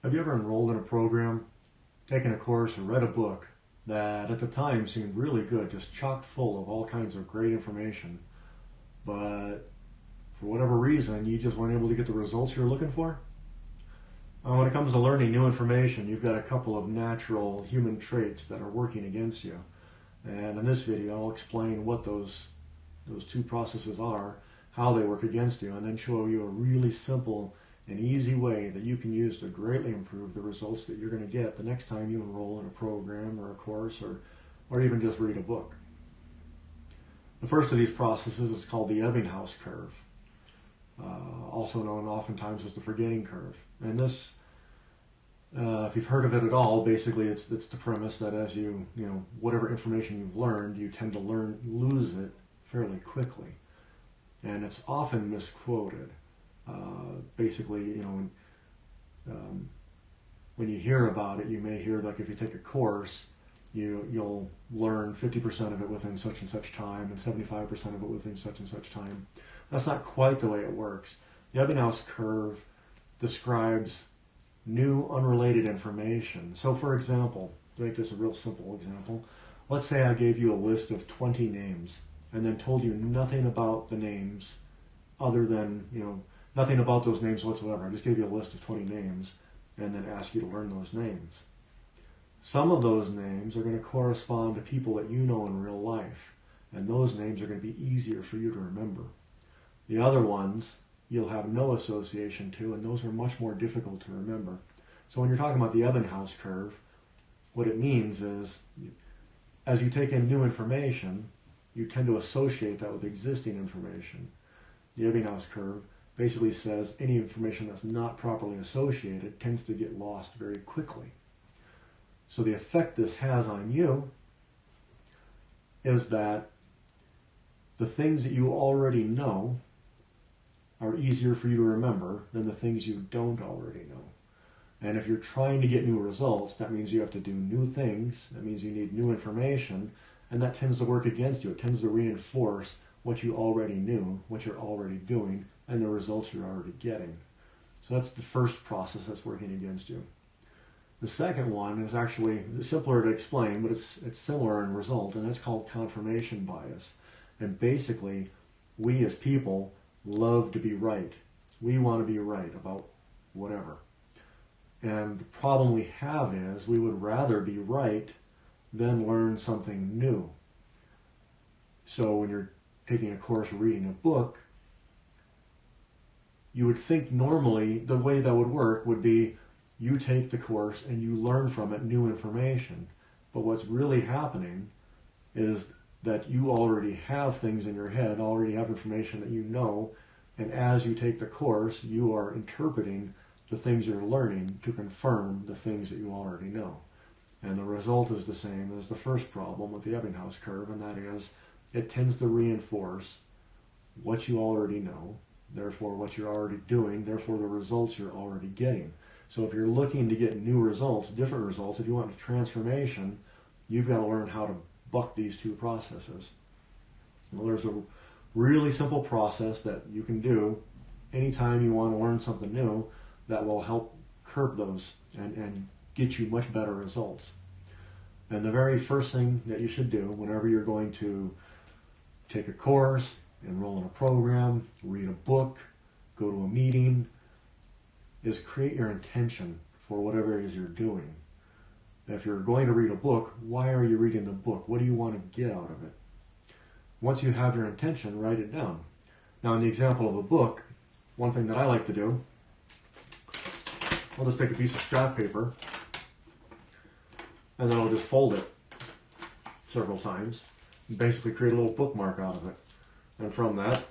Have you ever enrolled in a program, taken a course, or read a book that at the time seemed really good, just chock full of all kinds of great information, but for whatever reason, you just weren't able to get the results you were looking for? When it comes to learning new information, you've got a couple of natural human traits that are working against you. And in this video, I'll explain what those two processes are, how they work against you, and then show you a really simple and easy way that you can use to greatly improve the results that you're going to get the next time you enroll in a program or a course or even just read a book. The first of these processes is called the Ebbinghaus curve, also known oftentimes as the forgetting curve. And this, if you've heard of it at all, basically it's the premise that as you whatever information you've learned, you tend to lose it fairly quickly. And it's often misquoted. Basically, when you hear about it, you may hear, like, if you take a course, you'll learn 50% of it within such and such time and 75% of it within such and such time. That's not quite the way it works. The Ebbinghaus curve describes new unrelated information. So for example, to make this a real simple example, let's say I gave you a list of 20 names and then told you nothing about the names other than, nothing about those names whatsoever. I just gave you a list of 20 names and then asked you to learn those names. Some of those names are going to correspond to people that you know in real life, and those names are going to be easier for you to remember. The other ones you'll have no association to, and those are much more difficult to remember. So when you're talking about the Ebbinghaus curve, what it means is as you take in new information, you tend to associate that with existing information. The Ebbinghaus curve basically says any information that's not properly associated tends to get lost very quickly. So the effect this has on you is that the things that you already know are easier for you to remember than the things you don't already know. And if you're trying to get new results, that means you have to do new things. That means you need new information, and that tends to work against you. It tends to reinforce what you already knew, what you're already doing, and the results you're already getting. So that's the first process that's working against you. The second one is actually simpler to explain, but it's similar in result, and that's called confirmation bias. And basically, we as people love to be right. We want to be right about whatever. And the problem we have is we would rather be right than learn something new. So when you're taking a course or reading a book, you would think normally the way that would work would be you take the course and you learn from it new information. But what's really happening is that you already have things in your head, already have information that you know, and as you take the course, you are interpreting the things you're learning to confirm the things that you already know. And the result is the same as the first problem with the Ebbinghaus curve, and that is it tends to reinforce what you already know, therefore what you're already doing, therefore the results you're already getting. So if you're looking to get new results, different results, if you want a transformation, you've got to learn how to buck these two processes. Well, there's a really simple process that you can do anytime you want to learn something new that will help curb those and get you much better results. And the very first thing that you should do whenever you're going to take a course, enroll in a program, read a book, go to a meeting, is create your intention for whatever it is you're doing. If you're going to read a book, why are you reading the book? What do you want to get out of it? Once you have your intention, write it down. Now, in the example of a book, one thing that I like to do, I'll just take a piece of scrap paper and then I'll just fold it several times and basically create a little bookmark out of it. And from that,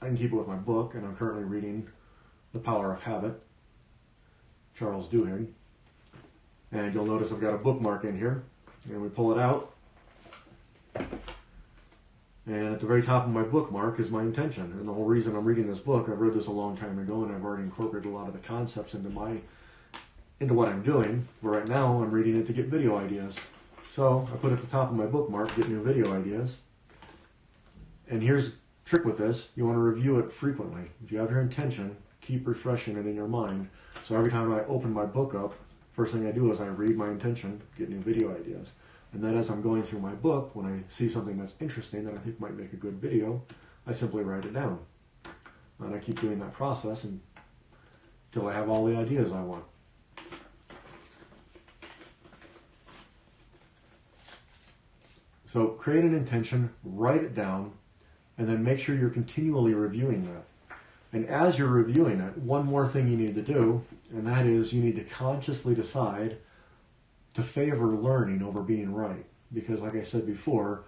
I can keep it with my book, and I'm currently reading The Power of Habit, Charles Duhigg. And you'll notice I've got a bookmark in here, and we pull it out. And at the very top of my bookmark is my intention. And the whole reason I'm reading this book, I've read this a long time ago, and I've already incorporated a lot of the concepts into what I'm doing. But right now, I'm reading it to get video ideas. So I put at the top of my bookmark, get new video ideas. And here's the trick with this. You want to review it frequently. If you have your intention, keep refreshing it in your mind. So every time I open my book up, first thing I do is I read my intention, get new video ideas. And then as I'm going through my book, when I see something that's interesting that I think might make a good video, I simply write it down. And I keep doing that process until I have all the ideas I want. So create an intention, write it down, and then make sure you're continually reviewing that. And as you're reviewing it, one more thing you need to do, and that is you need to consciously decide to favor learning over being right. Because like I said before,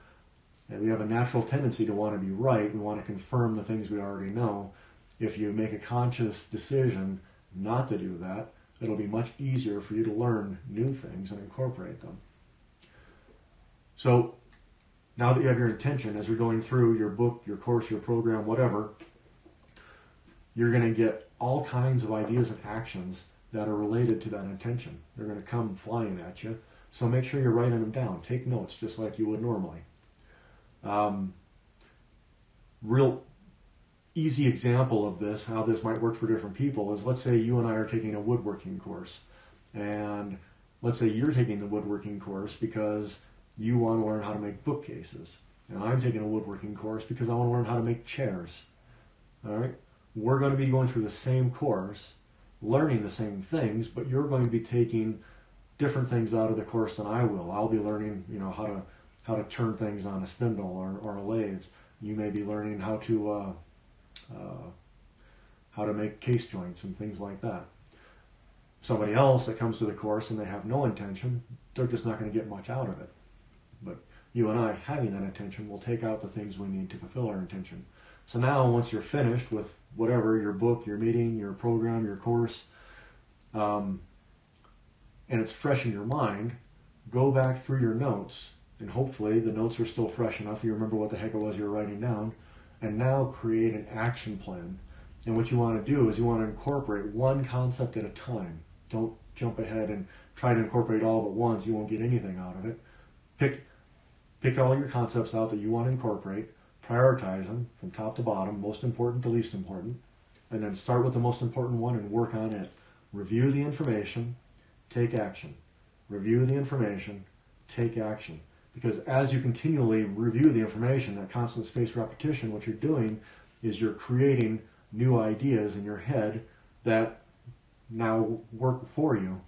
we have a natural tendency to want to be right. We want to confirm the things we already know. If you make a conscious decision not to do that, it'll be much easier for you to learn new things and incorporate them. So now that you have your intention, as you're going through your book, your course, your program, whatever, you're going to get all kinds of ideas and actions that are related to that intention. They're going to come flying at you. So make sure you're writing them down. Take notes just like you would normally. Real easy example of this, how this might work for different people, is let's say you and I are taking a woodworking course. And let's say you're taking the woodworking course because you want to learn how to make bookcases. And I'm taking a woodworking course because I want to learn how to make chairs. All right? We're going to be going through the same course, learning the same things, but you're going to be taking different things out of the course than I will. I'll be learning, how to turn things on a spindle or a lathe. You may be learning how to make case joints and things like that. Somebody else that comes to the course and they have no intention, they're just not going to get much out of it. But you and I, having that intention, will take out the things we need to fulfill our intention. So now, once you're finished with whatever, your book, your meeting, your program, your course, and it's fresh in your mind, go back through your notes, and hopefully the notes are still fresh enough, you remember what the heck it was you were writing down, and now create an action plan. And what you want to do is you want to incorporate one concept at a time. Don't jump ahead and try to incorporate all at once. You won't get anything out of it. Pick all your concepts out that you want to incorporate, prioritize them from top to bottom, most important to least important, and then start with the most important one and work on it. Review the information, take action. Review the information, take action. Because as you continually review the information, that constant spaced repetition, what you're doing is you're creating new ideas in your head that now work for you.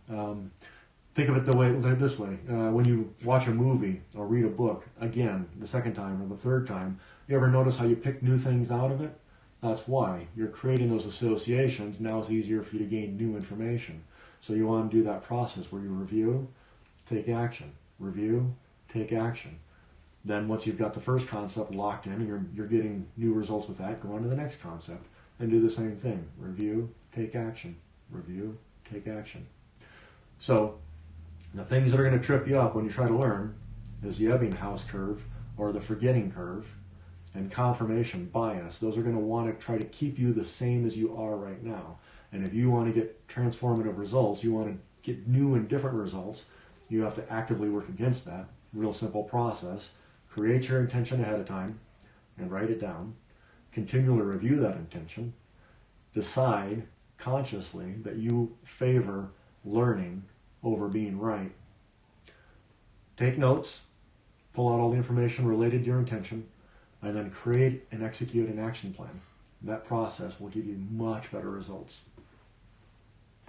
Think of it this way. When you watch a movie or read a book, again, the second time or the third time, you ever notice how you pick new things out of it? That's why. You're creating those associations. Now it's easier for you to gain new information. So you want to do that process where you review, take action. Review, take action. Then once you've got the first concept locked in and you're getting new results with that, go on to the next concept and do the same thing. Review, take action. Review, take action. So the things that are going to trip you up when you try to learn is the Ebbinghaus curve or the forgetting curve and confirmation bias. Those are going to want to try to keep you the same as you are right now. And if you want to get transformative results, you want to get new and different results, you have to actively work against that. Real simple process. Create your intention ahead of time and write it down. Continually review that intention. Decide consciously that you favor learning over being right. Take notes, pull out all the information related to your intention, and then create and execute an action plan. That process will give you much better results.